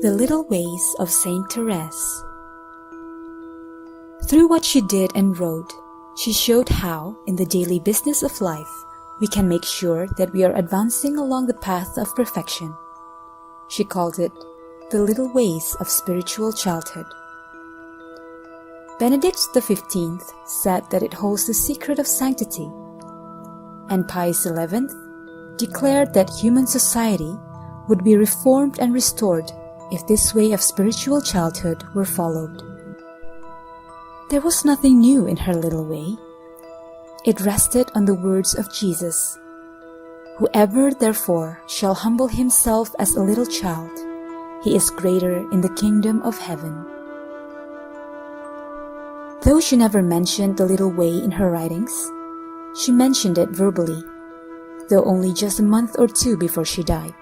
The Little Ways of Saint Therese. Through what she did and wrote, she showed how, in the daily business of life, we can make sure that we are advancing along the path of perfection. She called it the little ways of spiritual childhood. Benedict XV said that it holds the secret of sanctity, and Pius XI declared that human society would be reformed and restored if this way of spiritual childhood were followed. There was nothing new in her little way. It rested on the words of Jesus, "Whoever therefore shall humble himself as a little child, he is greater in the kingdom of heaven." Though she never mentioned the little way in her writings, she mentioned it verbally, though only just a month or two before she died.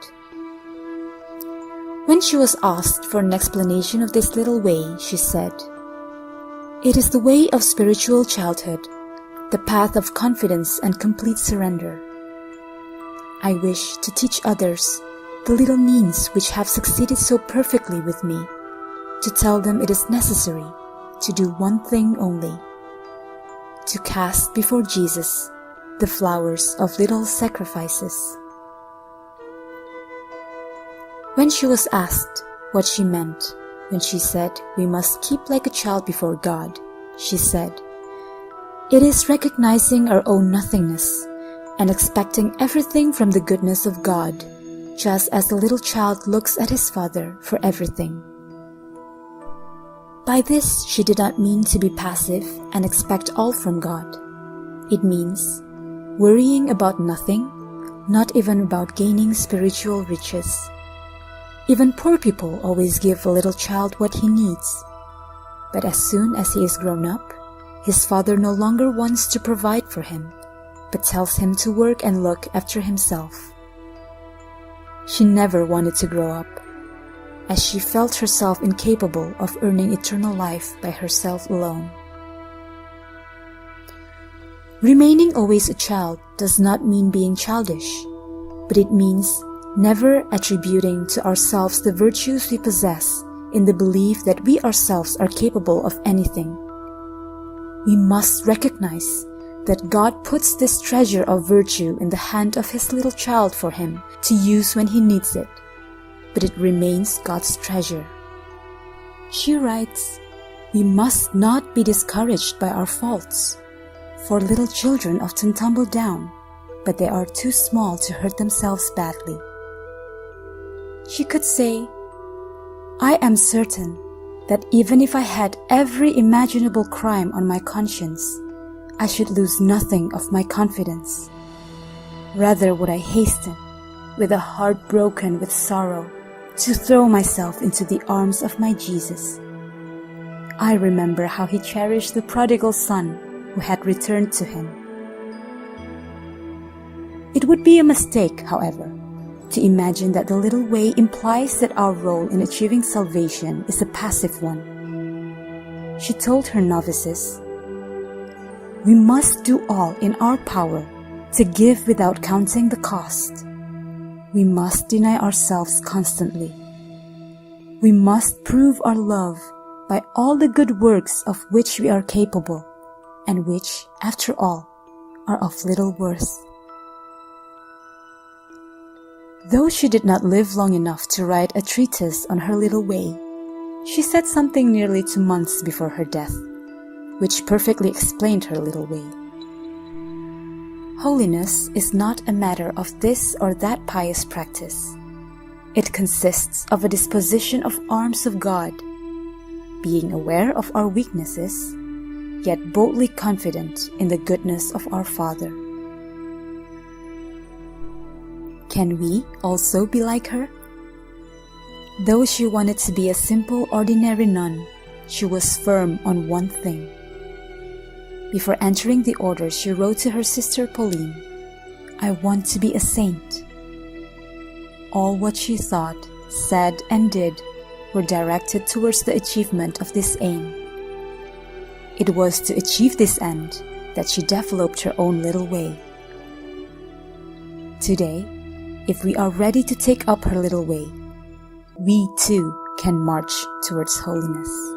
When she was asked for an explanation of this little way, she said, "It is the way of spiritual childhood, the path of confidence and complete surrender. I wish to teach others the little means which have succeeded so perfectly with me, to tell them it is necessary to do one thing only, to cast before Jesus the flowers of little sacrifices." When she was asked what she meant when she said we must keep like a child before God, she said, "It is recognizing our own nothingness and expecting everything from the goodness of God, just as the little child looks at his father for everything." By this, she did not mean to be passive and expect all from God. It means worrying about nothing, not even about gaining spiritual riches. Even poor people always give a little child what he needs. But as soon as he is grown up, his father no longer wants to provide for him, but tells him to work and look after himself. She never wanted to grow up, as she felt herself incapable of earning eternal life by herself alone. Remaining always a child does not mean being childish, but it means never attributing to ourselves the virtues we possess in the belief that we ourselves are capable of anything. We must recognize that God puts this treasure of virtue in the hand of his little child for him to use when he needs it, but it remains God's treasure. She writes, "We must not be discouraged by our faults, for little children often tumble down, but they are too small to hurt themselves badly." She could say, "I am certain that even if I had every imaginable crime on my conscience, I should lose nothing of my confidence. Rather would I hasten, with a heart broken with sorrow, to throw myself into the arms of my Jesus. I remember how he cherished the prodigal son who had returned to him." It would be a mistake, however, to imagine that the little way implies that our role in achieving salvation is a passive one. She told her novices, "We must do all in our power to give without counting the cost. We must deny ourselves constantly. We must prove our love by all the good works of which we are capable, and which, after all, are of little worth." Though she did not live long enough to write a treatise on her little way, she said something nearly 2 months before her death, which perfectly explained her little way. Holiness is not a matter of this or that pious practice. It consists of a disposition of arms of God, being aware of our weaknesses, yet boldly confident in the goodness of our Father. Can we also be like her? Though she wanted to be a simple, ordinary nun, she was firm on one thing. Before entering the order, she wrote to her sister Pauline, "I want to be a saint." All what she thought, said, and did were directed towards the achievement of this aim. It was to achieve this end that she developed her own little way. Today, if we are ready to take up her little way, we too can march towards holiness.